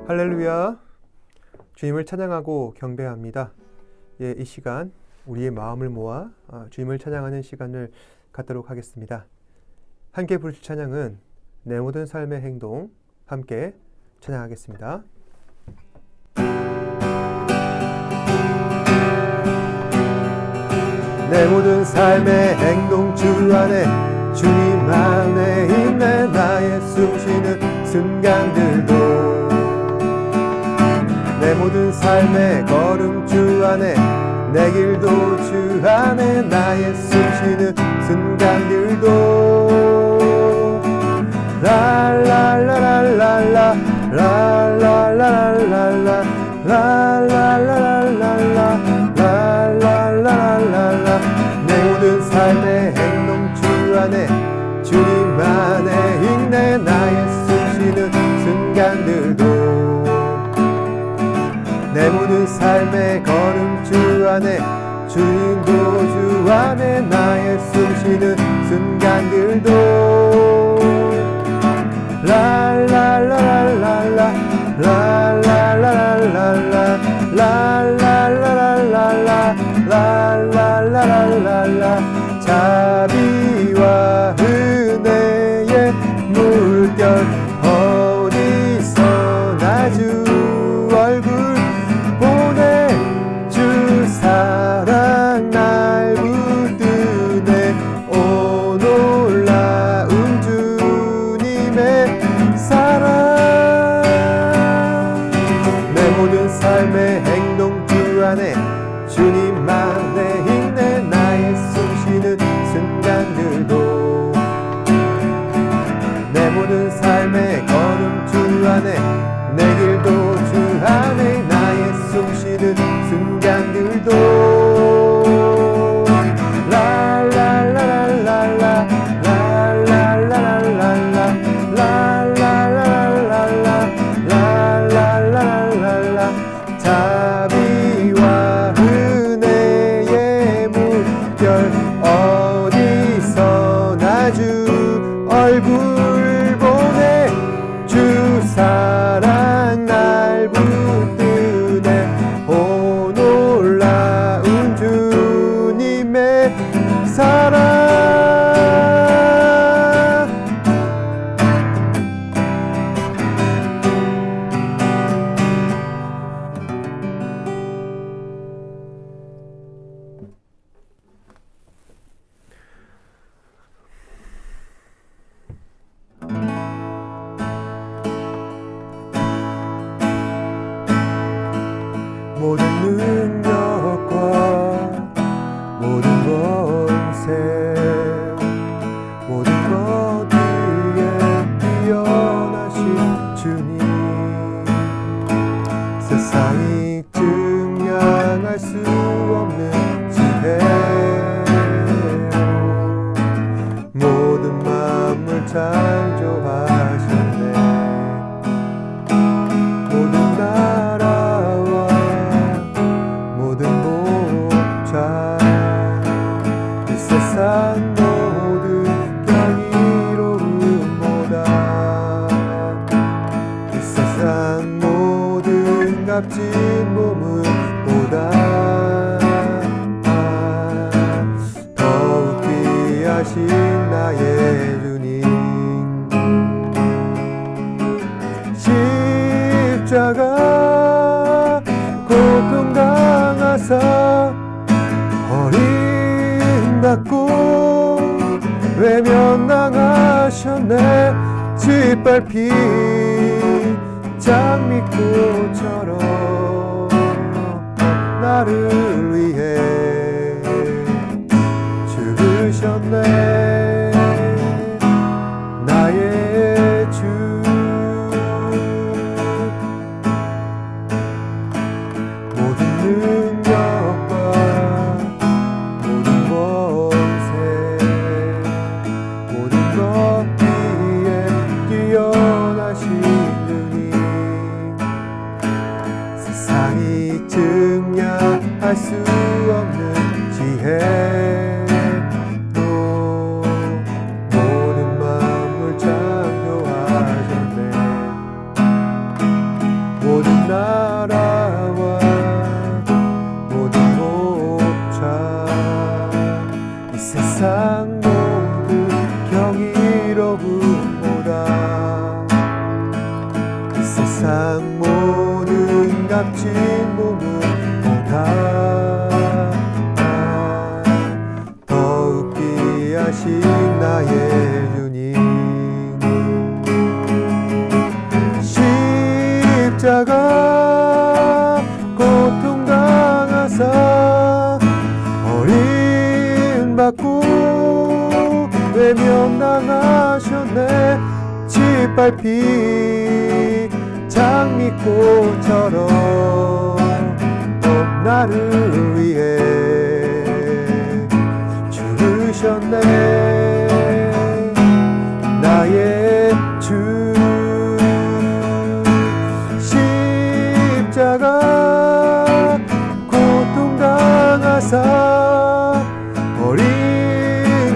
할렐루야. 주님을 찬양하고 경배합니다. 이 시간 우리의 마음을 모아 주님을 찬양하는 시간을 갖도록 하겠습니다. 함께 부르실 찬양은 내 모든 삶의 행동, 함께 찬양하겠습니다. 내 모든 삶의 행동 주 안에 주님 안에 있네. 나의 숨쉬는 순간들도 내 모든 삶의 걸음 주 안에 내 길도 주 안에 나의 숨쉬는 순간들도 라라라라라라 라라라라라라 라라라라라라 라라라라라 내 모든 삶의 행동 주 안에 주님 안에 있네. 나의 숨쉬는 순간들도 내 모든 삶의 걸음 주 안에 주님도 주 안에 나의 숨쉬는 순간들도 라라라라라라 라라라라라라 라라라라라라 라라라라라라 자비와 은혜의 물결 어디서나 주 얼굴 주 사랑 날 붙드네. 오 놀라운 주님의 사랑 내 모든 삶의 행동 주 안에 주님 안에 있네. 나의 숨쉬는 순간들도 내 모든 삶의 걸음 주 안에 내 길도 주 안에 나의 숨쉬는 순간들도 라라라라라라 라라라라라라 라라라라라라 라라라라라라 자비와 은혜의 물결 어디서나 주 얼굴 보내. 주 사랑 날 붙드네. 오 놀라운 주님의 사랑 모든 능력과 모든 권세 모든 것 위에 뛰어나신 주님 세상이 증량할 수 없는 지혜 모든 만물 창조하셨네. 모든 나라와 모든 목자 이 세상 모든 경이로움보다 이 세상 모든 값진 보물보다 더욱 귀하신 나의 주님 십자가 고통 당하사 버림받고 외면당하셨네. 짓밟힌 장미꽃처럼 나를 위해 죽으셨네. 나의 주 모든 능력과 모든 권세 모든 것 위에 뛰어나신 주님 세상이 증량할 수 없는 지혜로 모든 만물 창조하셨네. 값진 몸은보다 더욱 귀하신 나의 주님. 십자가 고통당하사 버림받고 외면당하셨네. 짓밟힌 장미꽃처럼 나를 위해 죽으셨네. 나의 주. 십자가 고통당하사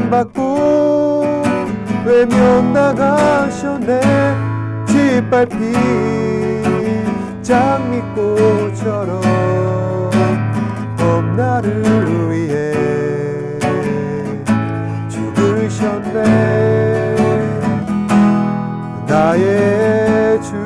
버림받고 외면당하셨네. 짓밟힌 장미꽃처럼 나를 위해 죽으셨네. 나의 주.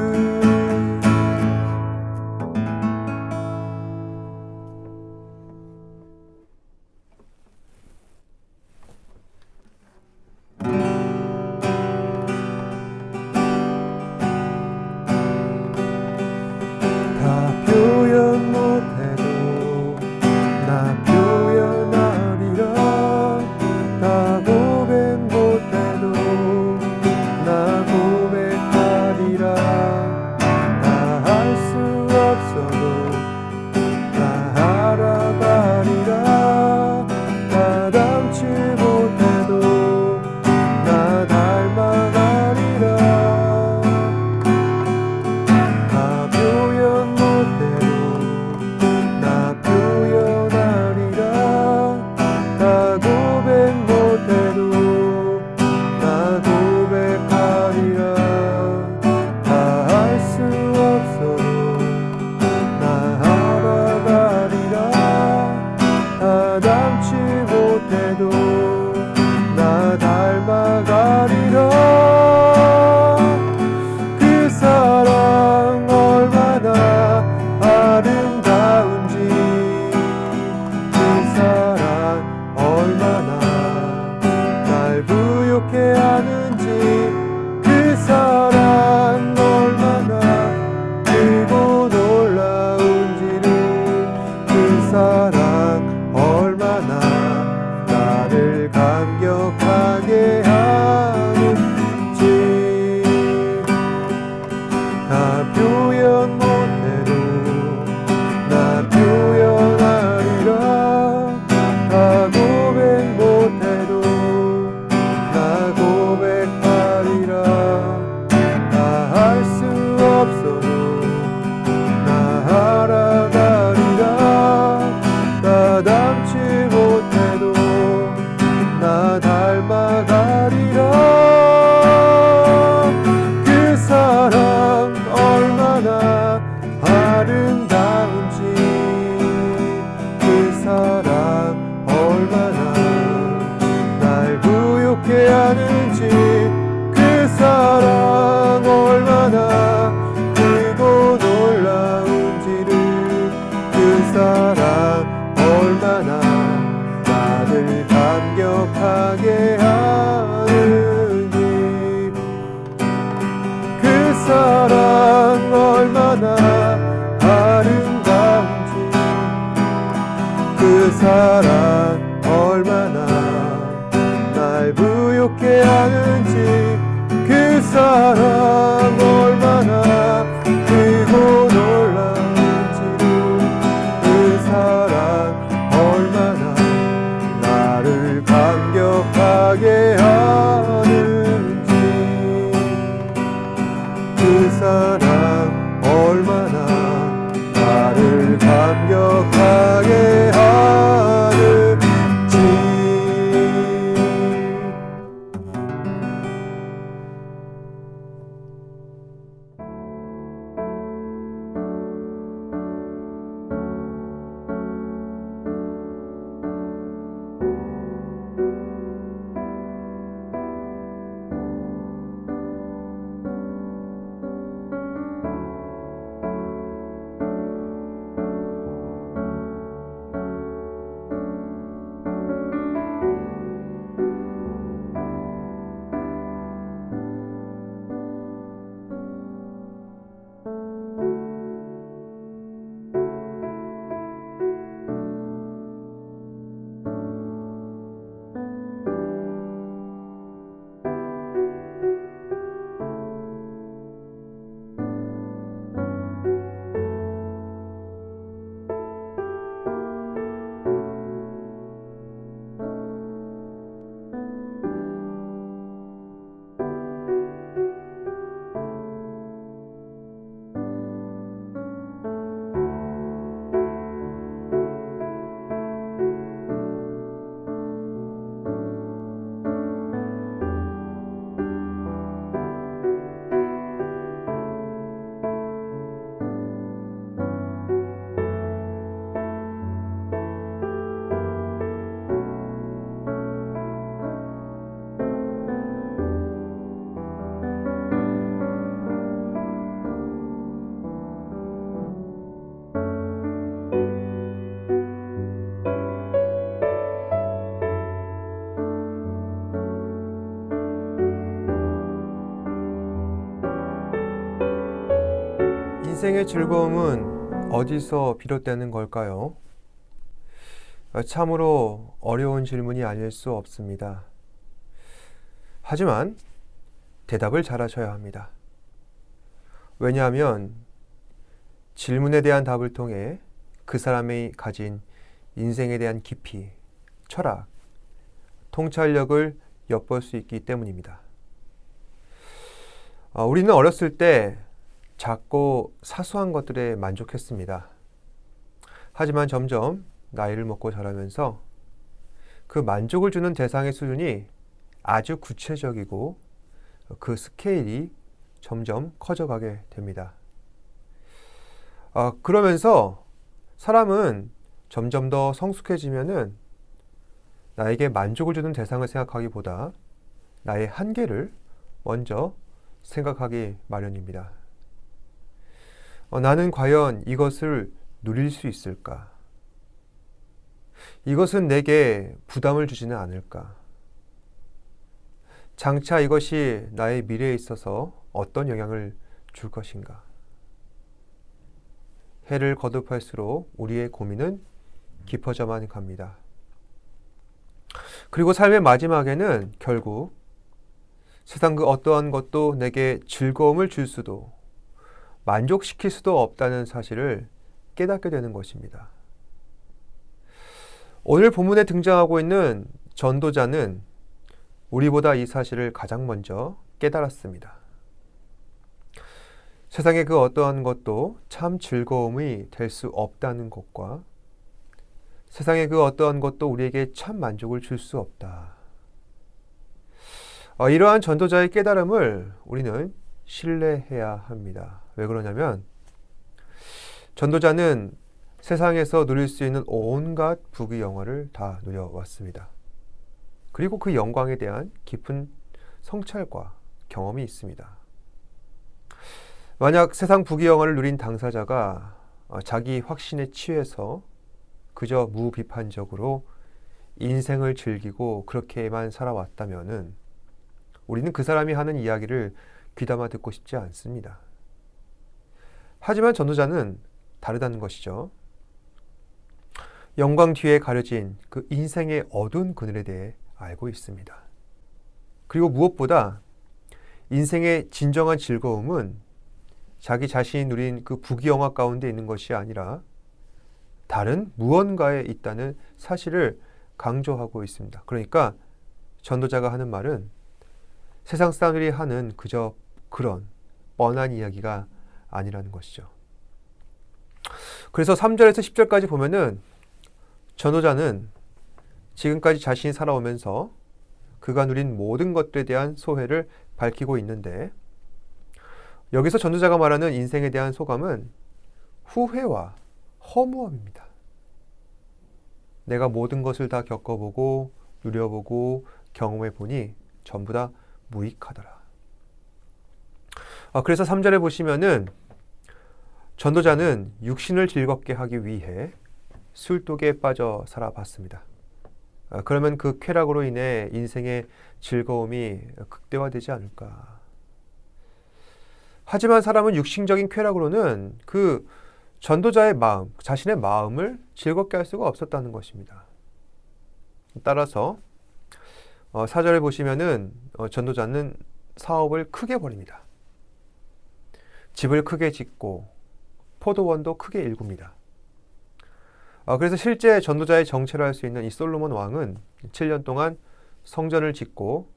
그 사랑 얼마나 날 부욕해 하는지, 그 사랑 얼마나 크고 놀라운지를, 그 사랑 얼마나 나를 감격하게 하는지, 그 사랑 얼마나 나를 감격하게 하는지. 인생의 즐거움은 어디서 비롯되는 걸까요? 참으로 어려운 질문이 아닐 수 없습니다. 하지만 대답을 잘하셔야 합니다. 왜냐하면 질문에 대한 답을 통해 그 사람이 가진 인생에 대한 깊이, 철학, 통찰력을 엿볼 수 있기 때문입니다. 우리는 어렸을 때 작고 사소한 것들에 만족했습니다. 하지만 점점 나이를 먹고 자라면서 그 만족을 주는 대상의 수준이 아주 구체적이고 그 스케일이 점점 커져가게 됩니다. 그러면서 사람은 점점 더 성숙해지면은 나에게 만족을 주는 대상을 생각하기보다 나의 한계를 먼저 생각하기 마련입니다. 나는 과연 이것을 누릴 수 있을까? 이것은 내게 부담을 주지는 않을까? 장차 이것이 나의 미래에 있어서 어떤 영향을 줄 것인가? 해를 거듭할수록 우리의 고민은 깊어져만 갑니다. 그리고 삶의 마지막에는 결국 세상 그 어떠한 것도 내게 즐거움을 줄 수도 만족시킬 수도 없다는 사실을 깨닫게 되는 것입니다. 오늘 본문에 등장하고 있는 전도자는 우리보다 이 사실을 가장 먼저 깨달았습니다. 세상의 그 어떠한 것도 참 즐거움이 될 수 없다는 것과 세상의 그 어떠한 것도 우리에게 참 만족을 줄 수 없다. 이러한 전도자의 깨달음을 우리는 신뢰해야 합니다. 왜 그러냐면 전도자는 세상에서 누릴 수 있는 온갖 부귀 영화를 다 누려왔습니다. 그리고 그 영광에 대한 깊은 성찰과 경험이 있습니다. 만약 세상 부귀 영화를 누린 당사자가 자기 확신에 취해서 그저 무비판적으로 인생을 즐기고 그렇게만 살아왔다면은 우리는 그 사람이 하는 이야기를 귀담아 듣고 싶지 않습니다. 하지만 전도자는 다르다는 것이죠. 영광 뒤에 가려진 그 인생의 어두운 그늘에 대해 알고 있습니다. 그리고 무엇보다 인생의 진정한 즐거움은 자기 자신이 누린 그 부귀영화 가운데 있는 것이 아니라 다른 무언가에 있다는 사실을 강조하고 있습니다. 그러니까 전도자가 하는 말은 세상 사람들이 하는 그저 그런 뻔한 이야기가 아니라는 것이죠. 그래서 3절에서 10절까지 보면은 전도자는 지금까지 자신이 살아오면서 그가 누린 모든 것들에 대한 소회를 밝히고 있는데 여기서 전도자가 말하는 인생에 대한 소감은 후회와 허무함입니다. 내가 모든 것을 다 겪어보고 누려보고 경험해보니 전부 다 무익하더라. 그래서 3절에 보시면은 전도자는 육신을 즐겁게 하기 위해 술독에 빠져 살아봤습니다. 그러면 그 쾌락으로 인해 인생의 즐거움이 극대화되지 않을까. 하지만 사람은 육신적인 쾌락으로는 그 전도자의 마음, 자신의 마음을 즐겁게 할 수가 없었다는 것입니다. 따라서 4절에 보시면은 전도자는 사업을 크게 벌입니다. 집을 크게 짓고 포도원도 크게 일굽니다. 그래서 실제 전도자의 정체를 할 수 있는 이 솔로몬 왕은 7년 동안 성전을 짓고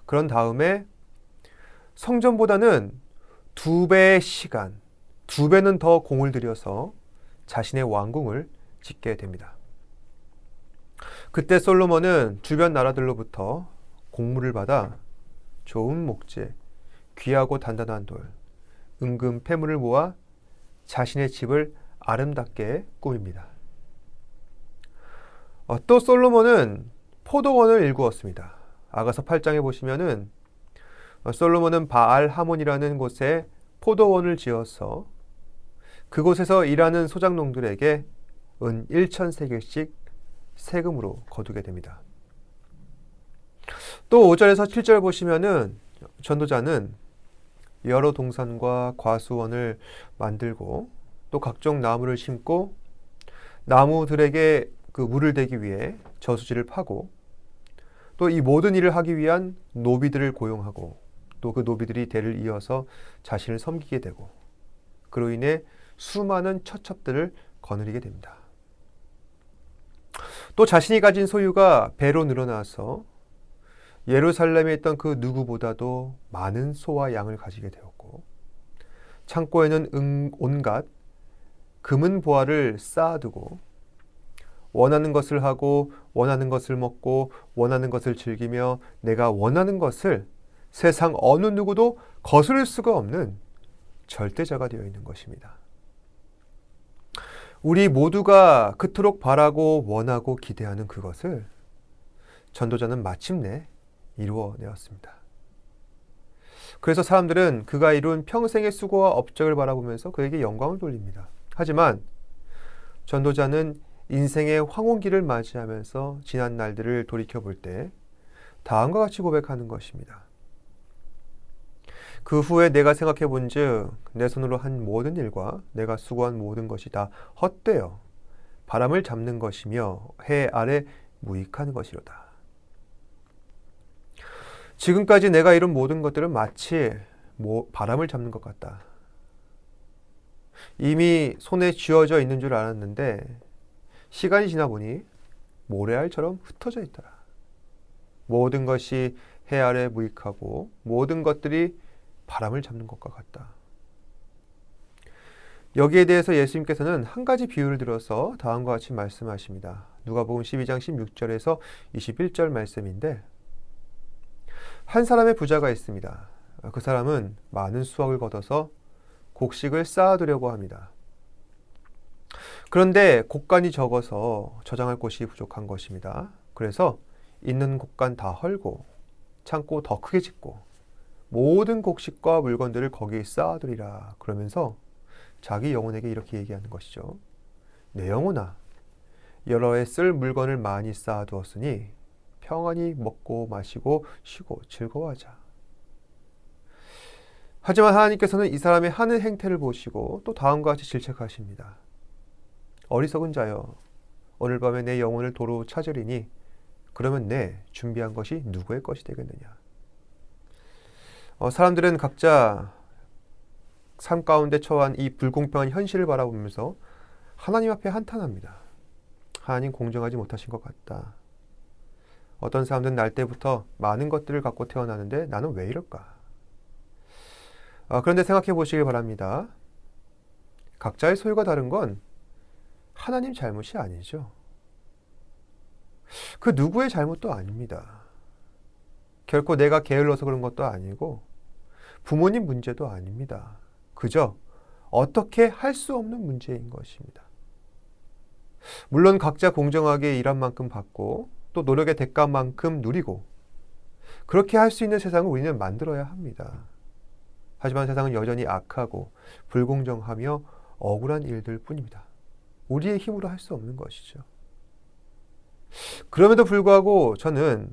그런 다음에 성전보다는 2배의 시간, 2배는 더 공을 들여서 자신의 왕궁을 짓게 됩니다. 그때 솔로몬은 주변 나라들로부터 공물을 받아 좋은 목재, 귀하고 단단한 돌, 은금, 폐물을 모아 자신의 집을 아름답게 꾸밉니다. 또 솔로몬은 포도원을 일구었습니다. 아가서 8장에 보시면은 솔로몬은 바알 하몬이라는 곳에 포도원을 지어서 그곳에서 일하는 소작농들에게 은 1,000세겔씩 세금으로 거두게 됩니다. 또 5절에서 7절 보시면은 전도자는 여러 동산과 과수원을 만들고 또 각종 나무를 심고 나무들에게 그 물을 대기 위해 저수지를 파고 또 이 모든 일을 하기 위한 노비들을 고용하고 또 그 노비들이 대를 이어서 자신을 섬기게 되고 그로 인해 수많은 처첩들을 거느리게 됩니다. 또 자신이 가진 소유가 배로 늘어나서 예루살렘에 있던 그 누구보다도 많은 소와 양을 가지게 되었고 창고에는 온갖 금은 보화를 쌓아두고 원하는 것을 하고 원하는 것을 먹고 원하는 것을 즐기며 내가 원하는 것을 세상 어느 누구도 거스를 수가 없는 절대자가 되어 있는 것입니다. 우리 모두가 그토록 바라고 원하고 기대하는 그것을 전도자는 마침내 이루어내었습니다. 그래서 사람들은 그가 이룬 평생의 수고와 업적을 바라보면서 그에게 영광을 돌립니다. 하지만 전도자는 인생의 황혼기를 맞이하면서 지난 날들을 돌이켜볼 때 다음과 같이 고백하는 것입니다. 그 후에 내가 생각해 본즉 내 손으로 한 모든 일과 내가 수고한 모든 것이 다 헛되어 바람을 잡는 것이며 해 아래 무익한 것이로다. 지금까지 내가 이룬 모든 것들은 마치 바람을 잡는 것 같다. 이미 손에 쥐어져 있는 줄 알았는데 시간이 지나 보니 모래알처럼 흩어져 있더라. 모든 것이 해 아래 무익하고 모든 것들이 바람을 잡는 것과 같다. 여기에 대해서 예수님께서는 한 가지 비유를 들어서 다음과 같이 말씀하십니다. 누가복음 12장 16절에서 21절 말씀인데 한 사람의 부자가 있습니다. 그 사람은 많은 수확을 거둬서 곡식을 쌓아두려고 합니다. 그런데 곡간이 적어서 저장할 곳이 부족한 것입니다. 그래서 있는 곡간 다 헐고 창고 더 크게 짓고 모든 곡식과 물건들을 거기에 쌓아두리라. 그러면서 자기 영혼에게 이렇게 얘기하는 것이죠. 내 영혼아, 여러 해 쓸 물건을 많이 쌓아두었으니 평안히 먹고 마시고 쉬고 즐거워하자. 하지만 하나님께서는 이 사람의 하는 행태를 보시고 또 다음과 같이 질책하십니다. 어리석은 자여, 오늘 밤에 내 영혼을 도로 찾으리니 그러면 내 준비한 것이 누구의 것이 되겠느냐. 사람들은 각자 삶 가운데 처한 이 불공평한 현실을 바라보면서 하나님 앞에 한탄합니다. 하나님 공정하지 못하신 것 같다. 어떤 사람들은 날 때부터 많은 것들을 갖고 태어나는데 나는 왜 이럴까? 그런데 생각해 보시길 바랍니다. 각자의 소유가 다른 건 하나님 잘못이 아니죠. 그 누구의 잘못도 아닙니다. 결코 내가 게을러서 그런 것도 아니고 부모님 문제도 아닙니다. 그저 어떻게 할 수 없는 문제인 것입니다. 물론 각자 공정하게 일한 만큼 받고 또 노력의 대가만큼 누리고 그렇게 할 수 있는 세상을 우리는 만들어야 합니다. 하지만 세상은 여전히 악하고 불공정하며 억울한 일들 뿐입니다. 우리의 힘으로 할 수 없는 것이죠. 그럼에도 불구하고 저는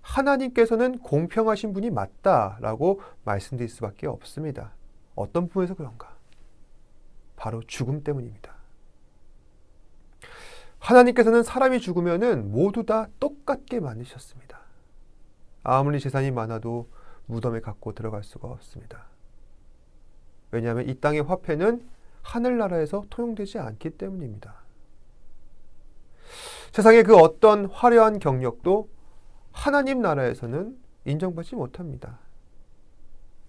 하나님께서는 공평하신 분이 맞다라고 말씀드릴 수밖에 없습니다. 어떤 부분에서 그런가? 바로 죽음 때문입니다. 하나님께서는 사람이 죽으면은 모두 다 똑같게 만드셨습니다. 아무리 재산이 많아도 무덤에 갖고 들어갈 수가 없습니다. 왜냐하면 이 땅의 화폐는 하늘나라에서 통용되지 않기 때문입니다. 세상의 그 어떤 화려한 경력도 하나님 나라에서는 인정받지 못합니다.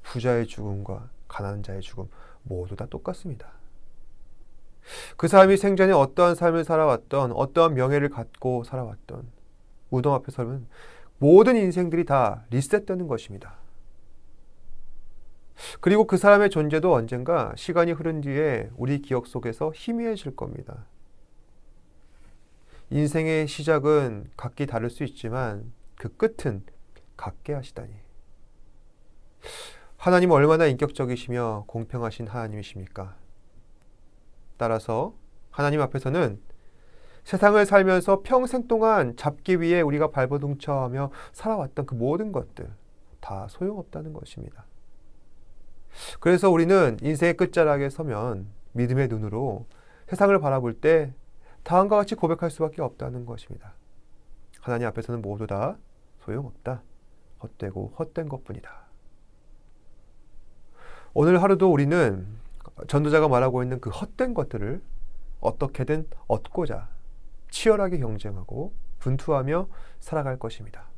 부자의 죽음과 가난한 자의 죽음 모두 다 똑같습니다. 그 사람이 생전에 어떠한 삶을 살아왔던 어떠한 명예를 갖고 살아왔던 무덤 앞에 서면 모든 인생들이 다 리셋되는 것입니다. 그리고 그 사람의 존재도 언젠가 시간이 흐른 뒤에 우리 기억 속에서 희미해질 겁니다. 인생의 시작은 각기 다를 수 있지만 그 끝은 같게 하시다니. 하나님은 얼마나 인격적이시며 공평하신 하나님이십니까? 따라서 하나님 앞에서는 세상을 살면서 평생 동안 잡기 위해 우리가 발버둥쳐하며 살아왔던 그 모든 것들 다 소용없다는 것입니다. 그래서 우리는 인생의 끝자락에 서면 믿음의 눈으로 세상을 바라볼 때 다음과 같이 고백할 수밖에 없다는 것입니다. 하나님 앞에서는 모두 다 소용없다. 헛되고 헛된 것뿐이다. 오늘 하루도 우리는 전도자가 말하고 있는 그 헛된 것들을 어떻게든 얻고자 치열하게 경쟁하고 분투하며 살아갈 것입니다.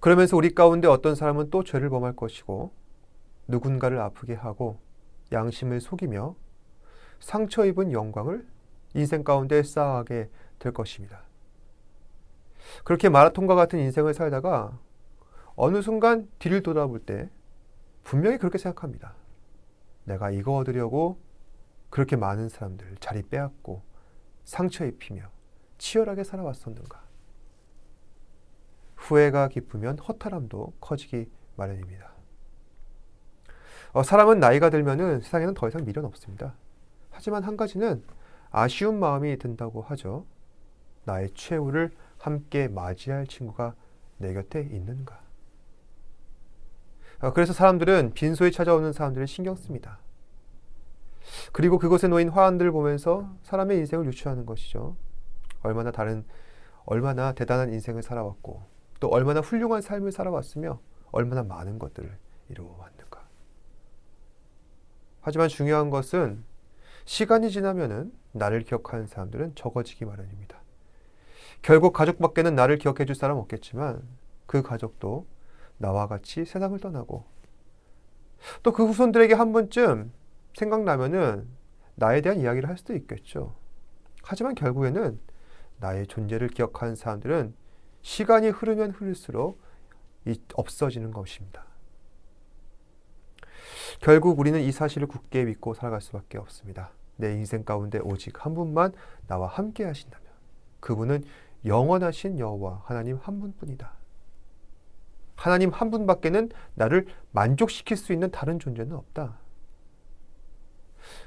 그러면서 우리 가운데 어떤 사람은 또 죄를 범할 것이고 누군가를 아프게 하고 양심을 속이며 상처 입은 영광을 인생 가운데 쌓아가게 될 것입니다. 그렇게 마라톤과 같은 인생을 살다가 어느 순간 뒤를 돌아볼 때 분명히 그렇게 생각합니다. 내가 이거 얻으려고 그렇게 많은 사람들 자리 빼앗고 상처 입히며 치열하게 살아왔었는가. 후회가 깊으면 허탈함도 커지기 마련입니다. 사람은 나이가 들면은 세상에는 더 이상 미련 없습니다. 하지만 한 가지는 아쉬운 마음이 든다고 하죠. 나의 최후를 함께 맞이할 친구가 내 곁에 있는가. 그래서 사람들은 빈소에 찾아오는 사람들을 신경 씁니다. 그리고 그곳에 놓인 화환들을 보면서 사람의 인생을 유추하는 것이죠. 얼마나 대단한 인생을 살아왔고 또 얼마나 훌륭한 삶을 살아왔으며 얼마나 많은 것들을 이루어왔는가. 하지만 중요한 것은 시간이 지나면은 나를 기억하는 사람들은 적어지기 마련입니다. 결국 가족밖에는 나를 기억해 줄 사람 없겠지만 그 가족도 나와 같이 세상을 떠나고 또 그 후손들에게 한 번쯤 생각나면은 나에 대한 이야기를 할 수도 있겠죠. 하지만 결국에는 나의 존재를 기억하는 사람들은 시간이 흐르면 흐를수록 없어지는 것입니다. 결국 우리는 이 사실을 굳게 믿고 살아갈 수밖에 없습니다. 내 인생 가운데 오직 한 분만 나와 함께 하신다면 그분은 영원하신 여호와 하나님 한 분뿐이다. 하나님 한 분밖에는 나를 만족시킬 수 있는 다른 존재는 없다.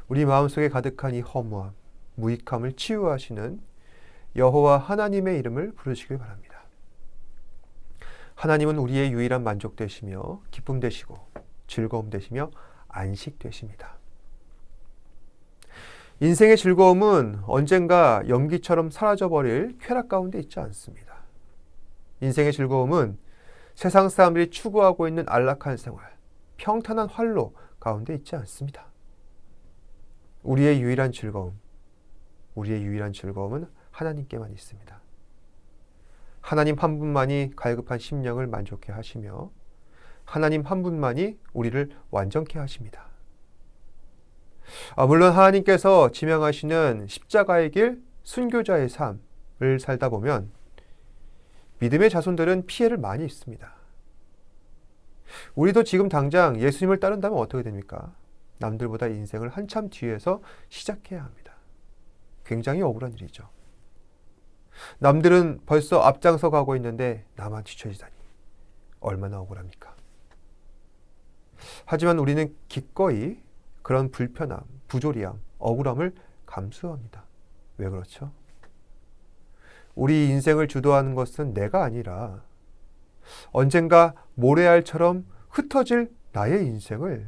우리 마음속에 가득한 이 허무함, 무익함을 치유하시는 여호와 하나님의 이름을 부르시길 바랍니다. 하나님은 우리의 유일한 만족 되시며 기쁨 되시고 즐거움 되시며 안식 되십니다. 인생의 즐거움은 언젠가 연기처럼 사라져버릴 쾌락 가운데 있지 않습니다. 인생의 즐거움은 세상 사람들이 추구하고 있는 안락한 생활, 평탄한 활로 가운데 있지 않습니다. 우리의 유일한 즐거움은 하나님께만 있습니다. 하나님 한 분만이 갈급한 심령을 만족해 하시며 하나님 한 분만이 우리를 완전케 하십니다. 물론 하나님께서 지명하시는 십자가의 길, 순교자의 삶을 살다 보면 믿음의 자손들은 피해를 많이 입습니다. 우리도 지금 당장 예수님을 따른다면 어떻게 됩니까? 남들보다 인생을 한참 뒤에서 시작해야 합니다. 굉장히 억울한 일이죠. 남들은 벌써 앞장서 가고 있는데 나만 뒤처지다니 얼마나 억울합니까? 하지만 우리는 기꺼이 그런 불편함, 부조리함, 억울함을 감수합니다. 왜 그렇죠? 우리 인생을 주도하는 것은 내가 아니라 언젠가 모래알처럼 흩어질 나의 인생을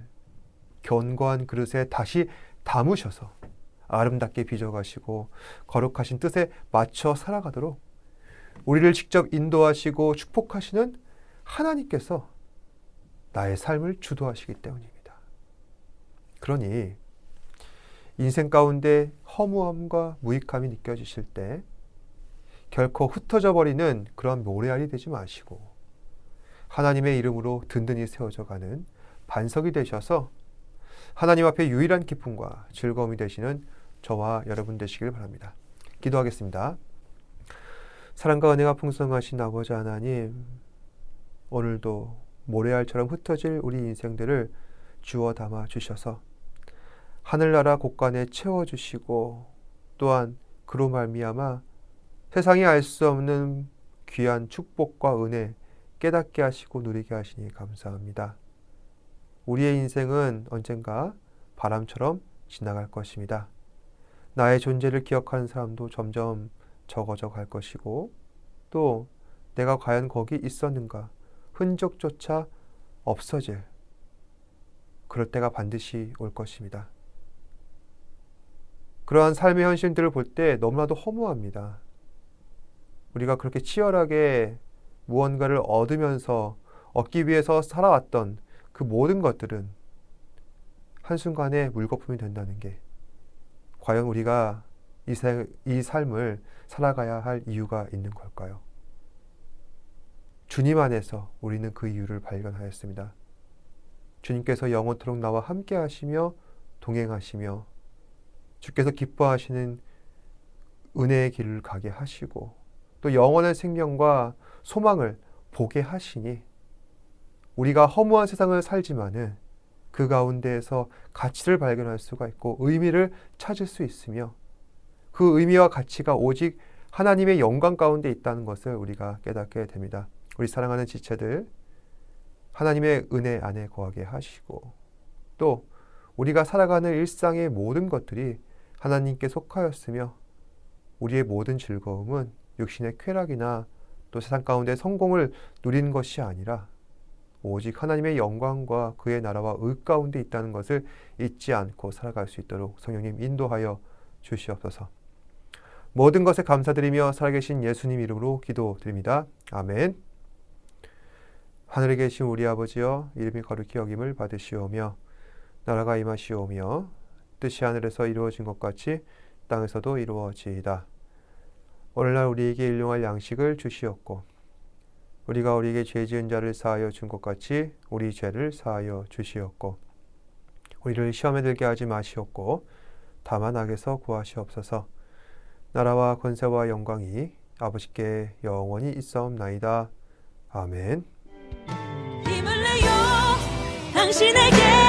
견고한 그릇에 다시 담으셔서 아름답게 빚어가시고 거룩하신 뜻에 맞춰 살아가도록 우리를 직접 인도하시고 축복하시는 하나님께서 나의 삶을 주도하시기 때문입니다. 그러니 인생 가운데 허무함과 무익함이 느껴지실 때 결코 흩어져 버리는 그런 모래알이 되지 마시고 하나님의 이름으로 든든히 세워져 가는 반석이 되셔서 하나님 앞에 유일한 기쁨과 즐거움이 되시는 저와 여러분 되시길 바랍니다. 기도하겠습니다. 사랑과 은혜가 풍성하신 아버지 하나님, 오늘도 모래알처럼 흩어질 우리 인생들을 주워 담아 주셔서 하늘나라 곳간에 채워주시고 또한 그로 말미암아 세상이 알 수 없는 귀한 축복과 은혜 깨닫게 하시고 누리게 하시니 감사합니다. 우리의 인생은 언젠가 바람처럼 지나갈 것입니다. 나의 존재를 기억하는 사람도 점점 적어져 갈 것이고 또 내가 과연 거기 있었는가 흔적조차 없어질 그럴 때가 반드시 올 것입니다. 그러한 삶의 현실들을 볼 때 너무나도 허무합니다. 우리가 그렇게 치열하게 무언가를 얻으면서 얻기 위해서 살아왔던 그 모든 것들은 한순간에 물거품이 된다는 게 과연 우리가 이 삶을 살아가야 할 이유가 있는 걸까요? 주님 안에서 우리는 그 이유를 발견하였습니다. 주님께서 영원토록 나와 함께 하시며 동행하시며 주께서 기뻐하시는 은혜의 길을 가게 하시고 또 영원한 생명과 소망을 보게 하시니 우리가 허무한 세상을 살지만은 그 가운데에서 가치를 발견할 수가 있고 의미를 찾을 수 있으며 그 의미와 가치가 오직 하나님의 영광 가운데 있다는 것을 우리가 깨닫게 됩니다. 우리 사랑하는 지체들, 하나님의 은혜 안에 거하게 하시고 또 우리가 살아가는 일상의 모든 것들이 하나님께 속하였으며 우리의 모든 즐거움은 육신의 쾌락이나 또 세상 가운데 성공을 누리는 것이 아니라 오직 하나님의 영광과 그의 나라와 의 가운데 있다는 것을 잊지 않고 살아갈 수 있도록 성령님 인도하여 주시옵소서. 모든 것에 감사드리며 살아계신 예수님 이름으로 기도드립니다. 아멘. 하늘에 계신 우리 아버지여, 이름이 거룩히 여김을 받으시오며 나라가 임하시오며 뜻이 하늘에서 이루어진 것 같이 땅에서도 이루어지이다. 오늘날 우리에게 일용할 양식을 주시옵고 우리가 우리에게 죄 지은 자를 사하여 준 것 같이 우리 죄를 사하여 주시옵고 우리를 시험에 들게 하지 마시옵고 다만 악에서 구하시옵소서. 나라와 권세와 영광이 아버지께 영원히 있사옵나이다. 아멘. 힘을 내요 당신에게